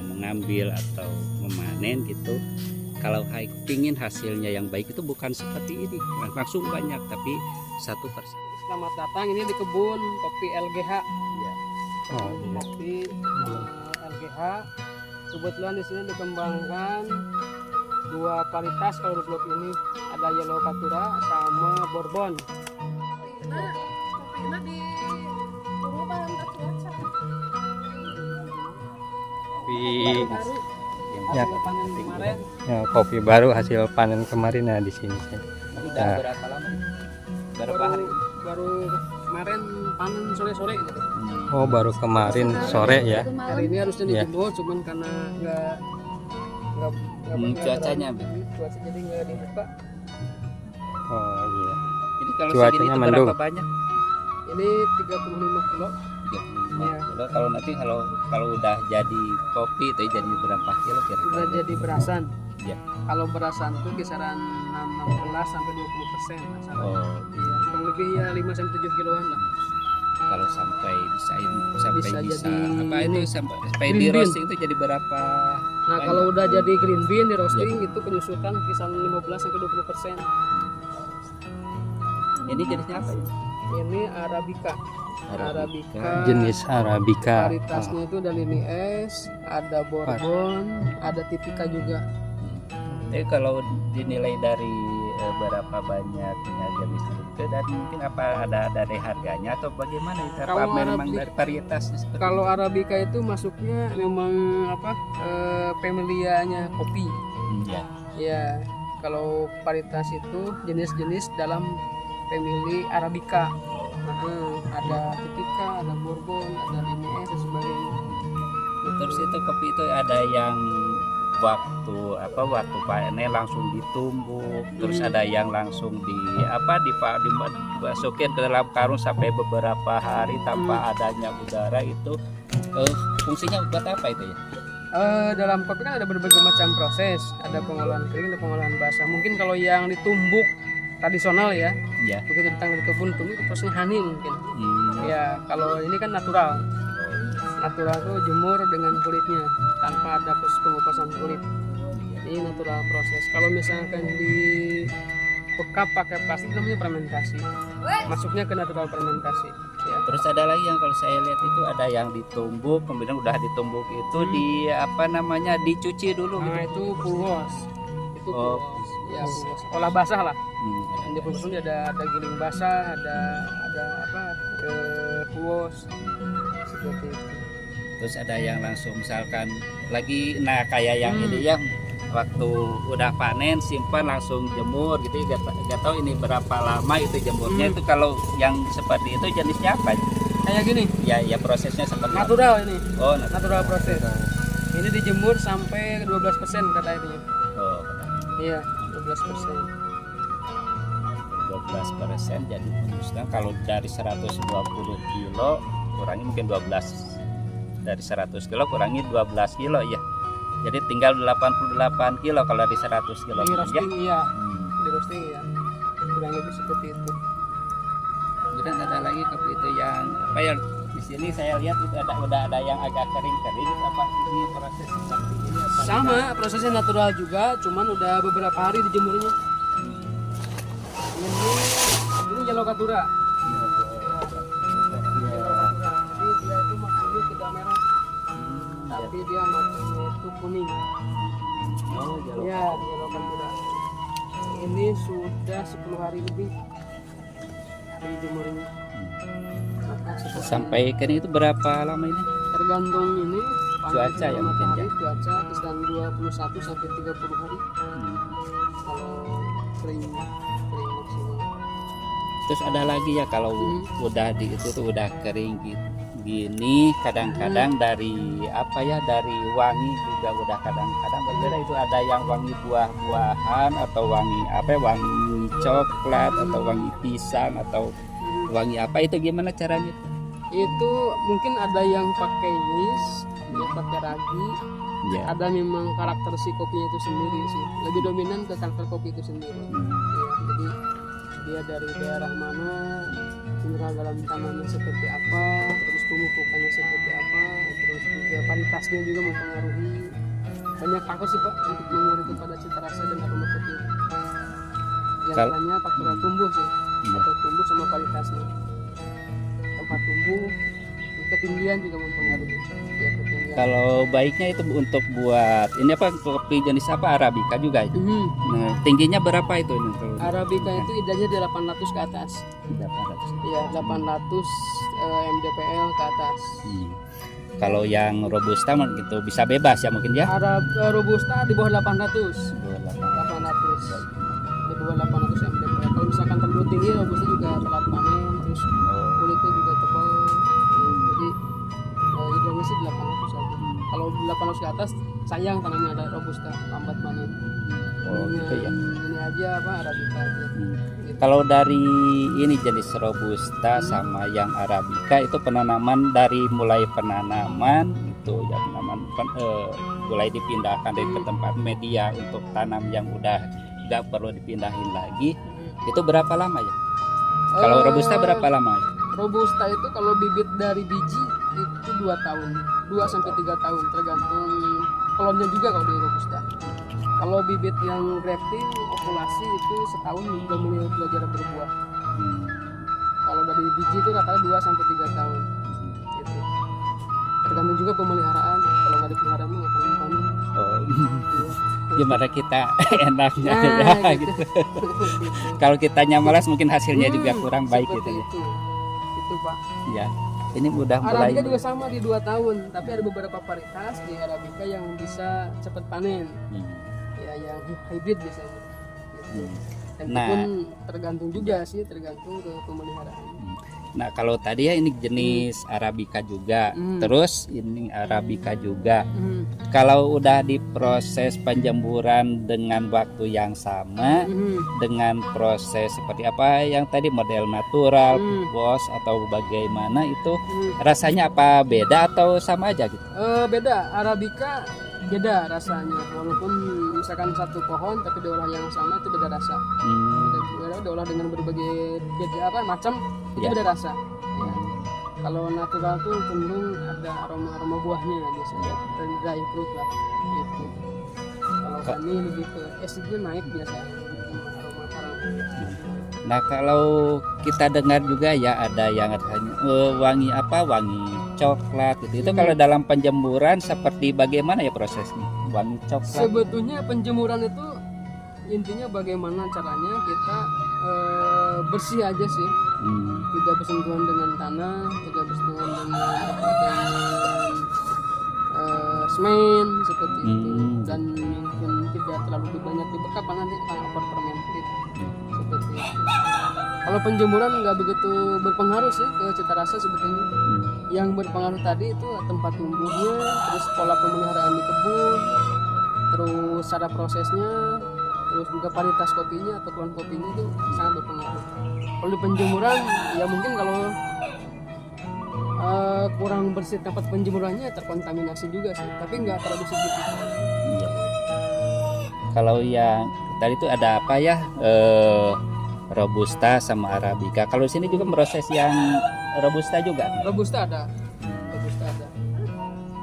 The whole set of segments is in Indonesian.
mengambil atau memanen gitu. Kalau pingin hasilnya yang baik itu bukan seperti ini langsung banyak, tapi satu persatu. Selamat datang, ini di kebun kopi LGH. Iya. Kopi LGH. Kebetulan di sini dikembangkan dua varietas kalau di blok ini, ada Yellow Caturra sama Bourbon. Kopi di tunggu paling tercuaca. Kopi Baru ya, hasil panen kemarin. Ya, kopi baru hasil panen kemarin. Nah di sini udah berapa lama nih? Berapa hari? Baru kemarin panen sore-sore gitu. oh baru kemarin sore ya. Hari ini harusnya Iya. dijemur, cuman karena nggak Cuacanya, cuaca jadi nggak dibuka. Oh iya. Ini kalau Cuacanya segini itu mendung. berapa banyak? Ini 35 kilo. 35 Iya. kilo. Kalau nanti kalau udah jadi kopi itu jadi berapa kilo kira-kira? Udah jadi berasan. Iya. Kalau berasan tuh kisaran 16 sampai 20%. Oh, Iya, kurang lebih ya 5 sampai 7 kiloan lah. kalau sampai bisa Bisa jadi apa itu ini, sampai di green bean. roasting itu jadi berapa? Nah, banyak? kalau udah jadi green bean di roasting itu penyusutan kisaran 15 sampai 20%. Ini jenisnya apa ya? Ini Arabica. Arabica. Jenis Arabica. Varietasnya itu ada Lini S, ada Bourbon, ada Tipika juga. Tapi kalau dinilai dari berapa banyaknya jenis itu, dan mungkin apa ada dari harganya atau bagaimana itu? Apa Kalau memang Arabica- dari varietasnya seperti Kalau Arabica itu masuknya memang apa? Familianya kopi. ya. Ya, kalau varietas itu jenis-jenis dalam family Arabica. Ada Tipika, ada Bourbon, ada Lini S dan sebagainya. Terus itu kopi itu ada yang waktu panen langsung ditumbuk, terus ada yang langsung dimasukin ke dalam karung sampai beberapa hari tanpa adanya udara. Itu fungsinya buat apa itu ya? Dalam kopi kan ada berbagai macam proses, ada pengolahan kering, ada pengolahan basah. Mungkin kalau yang ditumbuk tradisional ya, Ya. begitu datang dari kebun tumbuk itu prosesnya honey mungkin. Hmm. Ya, kalau ini kan natural. Natural tuh jemur dengan kulitnya tanpa ada proses pengupasan kulit. Ini natural proses. Kalau misalkan di bekap pakai plastik namanya fermentasi. Masuknya ke natural fermentasi. Ya. Terus ada lagi yang kalau saya lihat itu ada yang ditumbuk, kemudian udah ditumbuk itu dicuci dulu Nah, gitu. itu full wash. Itu full Oh. wash. Ya, full wash. Olah basah lah. Hmm. Yang di full wash ini ada giling basah, ada full wash seperti itu. Terus ada yang langsung misalkan lagi kayak yang ini yang waktu udah panen simpan langsung jemur gitu, gak tahu ini berapa lama itu jemurnya. Itu kalau yang seperti itu jenisnya apa? Kayak gini, Ya prosesnya seperti apa? natural ini. Oh, Natural proses. Ini dijemur sampai 12% kata ini. Oh, Iya, 12%. 12% jadi misalkan kalau dari 120 kilo kurangi mungkin 12, dari 100 kilo kurangi 12 kilo ya, jadi tinggal 88 kilo kalau dari 100 kilo Di ya. roasting iya, di roasting ya. Kurang lebih seperti itu. Kemudian ada lagi kopi itu yang apa ya, di sini saya lihat itu udah ada yang agak kering apa ini proses seperti ini apa? Sama, prosesnya natural juga, cuman udah beberapa hari dijemurnya. Ini Yellow Caturra. Jadi dia itu maksudnya tidak merah, tapi dia maksudnya itu kuning. Oh, Yellow Ya, Yellow Caturra. Ini sudah 10 hari lebih dijemurnya. Maka setelah- sampai kering itu berapa lama ini? tergantung ini Cuaca ya mungkin ya. cuaca kisaran 21 sampai 30 hari kalau kering maksimal. Terus ada lagi ya kalau udah di itu tuh udah kering gini kadang-kadang dari dari wangi juga udah kadang-kadang berbeda. Itu ada yang wangi buah-buahan atau wangi wangi coklat atau wangi pisang atau wangi apa, itu gimana caranya? Itu mungkin ada yang pakai yeast, dia pakai ragi. Ya. Ada memang karakter si kopinya itu sendiri sih, lebih dominan ke karakter kopi itu sendiri. Ya, jadi dia dari daerah mana, mineral dalam tanahnya seperti apa, terus pemupukannya seperti apa, terus terus juga varietasnya juga mempengaruhi. Banyak faktor sih Pak untuk mengurangi pada cita rasa dan aroma kopi. Yang Kal- lainnya faktor tumbuh sih, faktor tumbuh sama varietasnya. Tempat tumbuh, ketinggian juga mempengaruhi. Ya, ketinggian. Kalau baiknya itu untuk buat ini apa kopi jenis apa Arabica juga itu. Nah, tingginya berapa itu ini kalau Arabica itu idenya di 800 ke atas. 800. Ya, 800 mdpl ke atas. Kalau yang robusta gitu bisa bebas ya mungkin ya. Robusta di bawah 800. 28. 800. Di bawah 800 mdpl. Kalau misalkan terlalu tinggi robusta juga telat panen, terus Oh, kulitnya juga tebal. Ya, jadi idenya sih 800 aja. Kalau 800 ke atas sayang tanahnya ada robusta lambat panen. oh gitu ya. Ini aja apa Arabica aja. Gitu. Kalau dari ini jenis robusta sama yang arabica itu penanaman dari mulai penanaman itu ya mulai dipindahkan dari ke tempat media untuk tanam yang udah nggak perlu dipindahin lagi itu berapa lama ya? Kalau robusta berapa lama ya? Robusta itu kalau bibit dari biji itu 2 tahun, 2 sampai 3 tahun tergantung klonnya juga kalau di robusta. Kalau bibit yang grafting okulasi itu setahun udah mulai belajar berbuah. Kalau dari biji itu rata-rata 2 sampai 3 tahun. Gitu. Tergantung juga pemeliharaan. Kalau nggak dipelihara mah nggak akan panen. Oh, Iya. gimana kita enaknya Nah, ya gitu. gitu. Kalau kitanya malas mungkin hasilnya juga kurang baik seperti gitu ya. Itu Pak. Ya. Ini udah mulai Arabica juga sama di 2 tahun, tapi ada beberapa varietas di Arabica yang bisa cepat panen. Ya, yang hybrid biasanya. Gitu. Dan itu Nah. pun tergantung juga sih, tergantung ke pemeliharaan. Nah, kalau tadi ya ini jenis arabica juga. Hmm. Terus ini arabica juga. Hmm. Kalau udah diproses penjemburan dengan waktu yang sama, Hmm. dengan proses seperti apa yang tadi model natural, Hmm. bos atau bagaimana itu Hmm. rasanya apa beda atau sama aja gitu? Beda, Arabica beda rasanya. Walaupun misalkan satu pohon tapi diolah yang sama itu beda rasa. Beda diolah dengan berbagai macam itu Ya. beda rasa. Ya. Kalau natural tuh cenderung ada aroma buahnya biasanya, dan dry fruit lah gitu. Kalau kami lebih ke acidnya naik biasanya, aroma karang. Nah, kalau kita dengar juga ya ada yang wangi coklat gitu. Itu kalau dalam penjemuran seperti bagaimana ya prosesnya? Wangi coklat. Sebetulnya penjemuran itu intinya bagaimana caranya kita bersih aja sih, tidak bersentuhan dengan tanah, tidak bersentuhan dengan semen seperti itu, dan mungkin tidak terlalu banyak dibekap nanti over fermented seperti itu. Kalau penjemuran nggak begitu berpengaruh sih ke cita rasa sebetulnya. Yang berpengaruh tadi itu tempat tumbuhnya, terus pola pemeliharaan di kebun, terus cara prosesnya, terus juga varietas kopinya atau klon kopinya itu sangat berpengaruh. Kalau di penjemuran ya mungkin kalau kurang bersih tempat penjemurannya terkontaminasi juga sih, tapi nggak terlalu signifikan. Iya. Kalau yang tadi itu ada apa ya? Robusta sama arabica. Kalau di sini juga proses yang robusta juga. Robusta ada.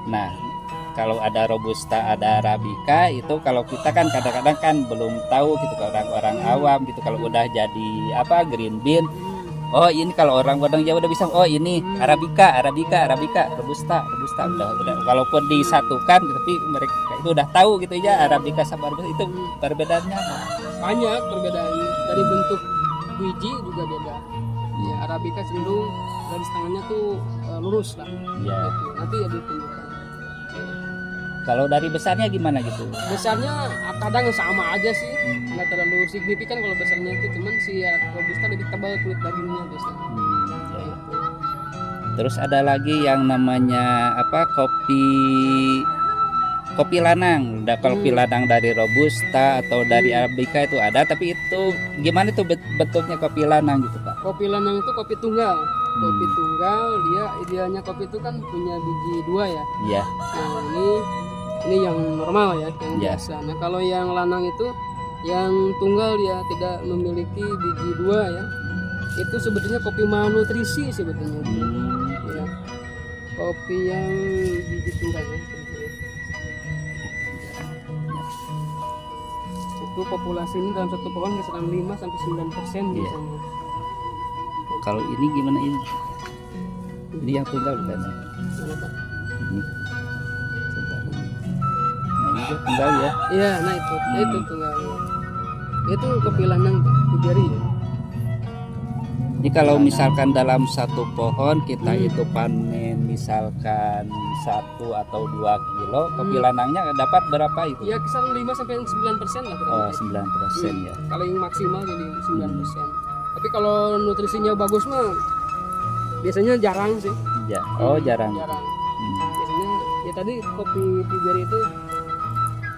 Nah, kalau ada robusta, ada arabica itu kalau kita kan kadang-kadang kan belum tahu gitu ke orang-orang awam gitu kalau udah jadi apa green bean. Oh, ini kalau orang ya udah bisa. Oh, ini arabica, robusta udah. Walaupun disatukan tapi mereka itu udah tahu gitu ya arabica sama robusta itu perbedaannya apa? Banyak perbedaan dari bentuk biji juga beda. Ya, arabica cenderung garis tangannya tuh lurus lah. Iya. Gitu. Nanti ya ditunjukkan. Kalau dari besarnya gimana gitu? Besarnya kadang sama aja sih, nggak terlalu signifikan kalau besarnya itu, cuman si robusta lebih tebal kulit dagingnya biasanya. Ya, ya. Terus ada lagi yang namanya apa kopi lanang. Kopi lanang dari robusta atau dari arabica itu ada, tapi itu gimana tuh bentuknya kopi lanang gitu Pak? Kopi lanang itu kopi tunggal. Kopi tunggal dia idealnya kopi itu kan punya biji 2 ya. Iya. Nah ini yang normal ya, yang biasa. Nah kalau yang lanang itu yang tunggal dia tidak memiliki biji 2 ya. Itu sebetulnya kopi malnutrisi sebetulnya. Ya. Kopi yang biji tunggal ya. Itu populasi ini dalam satu pohon kisaran 5 sampai 9% Iya. biasanya. Kalau ini gimana ini? Ini yang tunggal bukan? Mana, Pak? Ini. Coba ini. Nah ini dia tunggal ya. Iya, nah itu, itu tunggal. Itu kopi lanang Pak, Tiberi. Jadi kalau misalkan dalam satu pohon kita itu panen misalkan 1 atau 2 kilo, kopi lanangnya dapat berapa itu? Ya kisaran 5 sampai 9% lah kurang Oh, lebih. 9% ya. Kalau yang maksimal jadi 9%. Tapi kalau nutrisinya bagus mah biasanya jarang sih. Ya. Oh, jarang. Jarang. Hmm. Biasanya ya tadi kopi Tiberi itu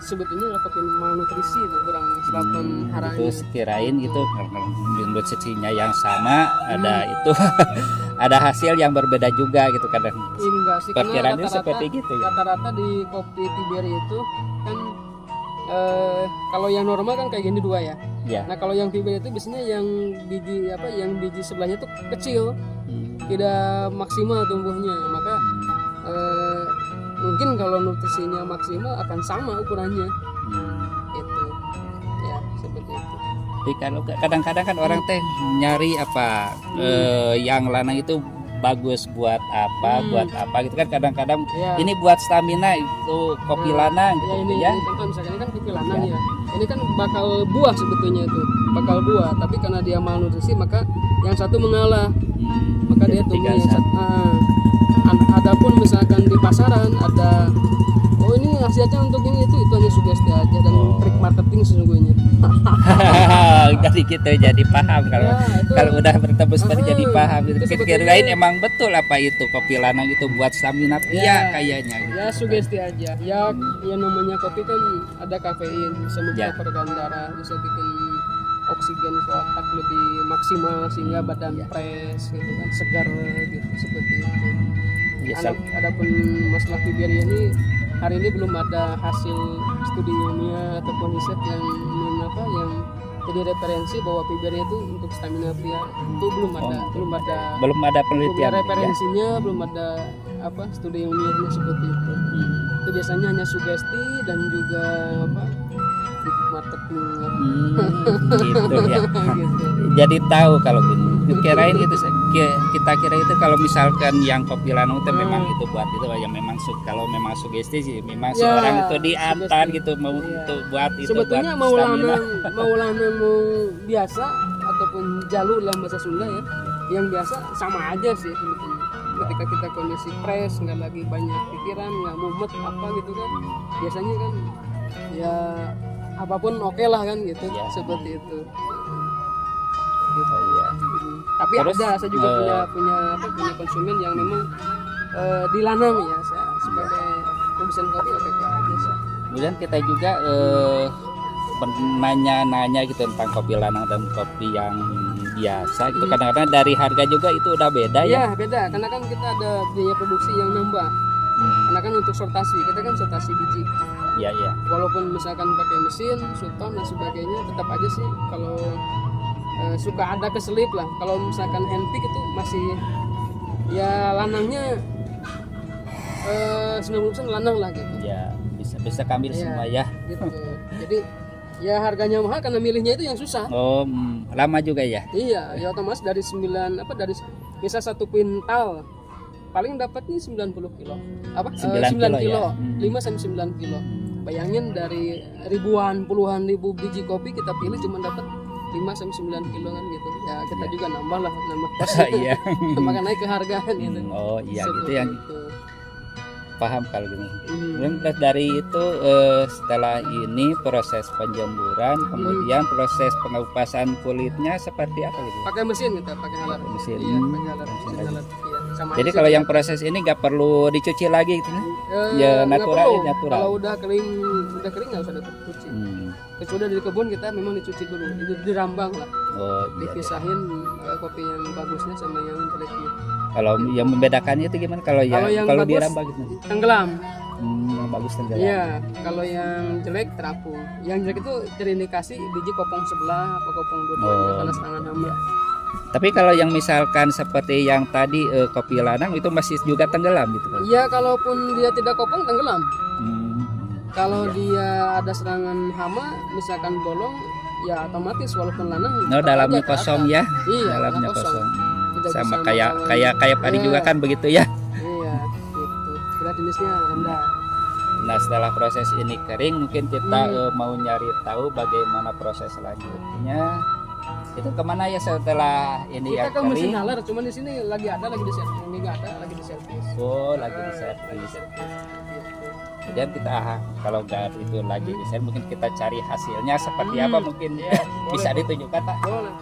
sebetulnya adalah kopi malnutrisi itu kurang serapan haranya. Itu sekirain itu karena nutrisinya yang sama, ada itu ada hasil yang berbeda juga gitu kadang. Enggak sih, karena Perkiraannya rata-rata seperti gitu ya. rata-rata di kopi Tiberi itu kan kalau yang normal kan kayak gini 2 ya. Ya. Nah kalau yang Tiberi itu biasanya yang biji apa yang biji sebelahnya tuh kecil, Hmm. tidak maksimal tumbuhnya. Maka mungkin kalau nutrisinya maksimal akan sama ukurannya. Hmm. Itu ya seperti itu. Tapi kalau kadang-kadang kan orang teh nyari apa yang lanang itu bagus buat apa, buat apa gitu kan kadang-kadang Ya. ini buat stamina itu kopi lanang Ya gitu ini ya. contoh misalkan ini kan kopi lanang ya. Ini kan bakal buah sebetulnya itu, bakal buah. Tapi karena dia malnutrisi maka yang satu mengalah, maka dia Jadi tumbuh tiga yang satu. Adapun misalkan di pasaran ada, oh ini khasiatnya untuk ini itu hanya sugesti aja dan trik marketing sesungguhnya. Jadi kita jadi paham kalau Ya, itu. kalau udah bertemu seperti jadi paham itu gitu. sebetulnya- Kirain emang betul apa itu kopi lanang itu buat stamina pria Ya. kayaknya gitu. Ya sugesti aja. Ya yang namanya kopi kan ada kafein, bisa Ya. memperkeruh darah, bisa bikin oksigen ke otak lebih maksimal sehingga badan fresh gitu kan, segar gitu seperti itu. Ya, Adapun masalah Tiberi ini hari ini belum ada hasil studi ilmiah ataupun riset yang yang jadi referensi bahwa Tiberi itu untuk stamina pria itu belum ada belum ada belum ada penelitian ya. referensinya, belum ada apa studi ilmiahnya seperti itu. Itu biasanya hanya sugesti dan juga apa marketing Gitu ya. gitu. Jadi tahu kalau gini. Kirain itu kita kira itu kalau misalkan yang kopi lanang itu memang itu buat itu ya memang kalau memang sugesti sih memang si Ya, orang itu diantar sugesti. gitu mau Iya. itu buat itu Sebetulnya buat mau stamina. lanang mau biasa ataupun jalu dalam bahasa Sunda ya, yang biasa sama aja sih sebetulnya. Ketika kita kondisi fresh, nggak lagi banyak pikiran, nggak mumet apa gitu kan, biasanya kan ya apapun oke lah kan gitu, Ya. seperti itu. Oh, iya. Tapi Terus, ada saya juga punya konsumen yang memang di lanang ya, saya sebagai produsen kopi oke aja sih. Kemudian kita juga nanya gitu tentang kopi lanang dan kopi yang biasa gitu. Kadang-kadang dari harga juga itu udah beda ya. Ya beda, karena kan kita ada biaya produksi yang nambah. Karena kan untuk sortasi, kita kan sortasi biji. Iya, iya. Walaupun misalkan pakai mesin, sultan dan sebagainya, tetap aja sih kalau suka ada keselip lah. Kalau misalkan handpick itu masih ya lanangnya 90% lanang lah gitu. Ya, bisa kambil Iya. semua ya. Gitu. Jadi ya harganya mahal karena milihnya itu yang susah. Oh, lama juga ya. Iya, ya otomatis dari 9 apa dari misal 1 kuintal paling dapatnya 90 kilo. Apa? 9 9 kilo kilo. ya? 5 sampai 9 kilo. Bayangin dari ribuan puluhan ribu biji kopi kita pilih cuma dapat 5 sampai 9 kilo kan gitu. Ya kita juga nambah lah, nambah kos. Iya. Maka naik ke hargaan gitu. Oh, iya gitu Seperti yang itu. paham kalau gini. Hmm. Kemudian dari itu setelah ini proses penjemuran, kemudian proses pengupasan kulitnya seperti apa gitu? Pakai mesin kita, pakai alat. Mesin. Iya, pakai alat. Mesin alat. Iya, sama Jadi aja kalau sih. yang proses ini nggak perlu dicuci lagi gitu kan? Ya, Nggak natural, perlu. natural. Kalau udah kering nggak usah dicuci. Kecuali dari kebun kita memang dicuci dulu, itu dirambang lah, Oh iya. dipisahin kopi yang bagusnya sama yang jeleknya. Kalau yang membedakannya itu gimana? Kalau yang kalau bagus, dirambah gitu? Tenggelam. Yang bagus tenggelam. Iya, kalau yang jelek terapung. Yang jelek itu terindikasi biji kopong sebelah apa kopong dua-duanya Oh, panas tangan hama. Tapi kalau yang misalkan seperti yang tadi kopi lanang itu masih juga tenggelam gitu Pak? Iya, kalaupun dia tidak kopong tenggelam. Hmm. Kalau dia ada serangan hama, misalkan bolong, ya otomatis walaupun lanang. No, tetap dalamnya aja ke kosong atas. ya? Iya, Dalamnya kosong. Tidak Sama bisa kayak melawan. padi juga kan begitu ya? Iya, gitu. Berat jenisnya rendah. Nah setelah proses ini kering mungkin kita mau nyari tahu bagaimana proses selanjutnya. Itu kemana ya setelah ini Kita yang ke mesin kering? haler, cuman di sini lagi ada, lagi di servis. Ini nggak ada, lagi di servis. Oh lagi di servis. Kemudian kita kalau nggak itu lagi di servis mungkin kita cari hasilnya seperti apa mungkin Iya, bisa boleh. ditunjukkan Pak. Boleh.